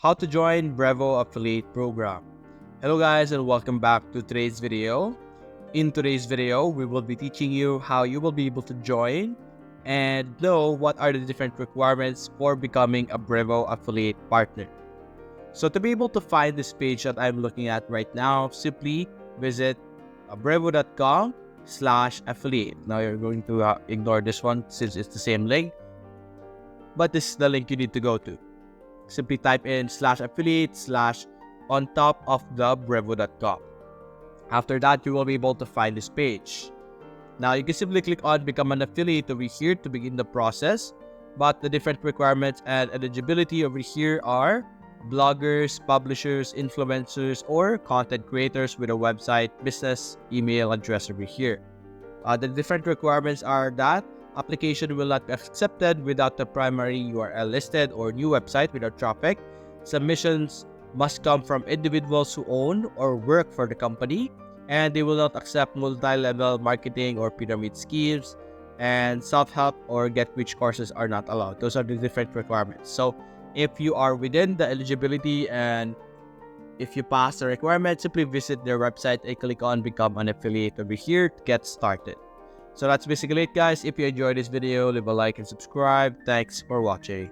how to join Brevo affiliate program. Hello guys and welcome back to today's video. In today's video, we will be teaching you how you will be able to join and know what are the different requirements for becoming a Brevo affiliate partner. So to be able to find this page that I'm looking at right now, simply visit brevo.com/affiliate. Now you're going to ignore this one since it's the same link, but this is the link you need to go to. Simply type in /affiliate/ on top of the brevo.com. After that, you will be able to find this page. Now you can simply click on become an affiliate over here to begin the process, but the different requirements and eligibility over here are bloggers, publishers, influencers, or content creators with a website, business, email address over here. The different requirements are that application will not be accepted without the primary URL listed or new website without traffic. Submissions must come from individuals who own or work for the company, and they will not accept multi-level marketing or pyramid schemes, and self-help or get-rich courses are not allowed. Those are the different requirements. So if you are within the eligibility and if you pass the requirement, simply visit their website and click on become an affiliate over here to get started. So that's basically it guys. If you enjoyed this video, leave a like and subscribe. Thanks for watching.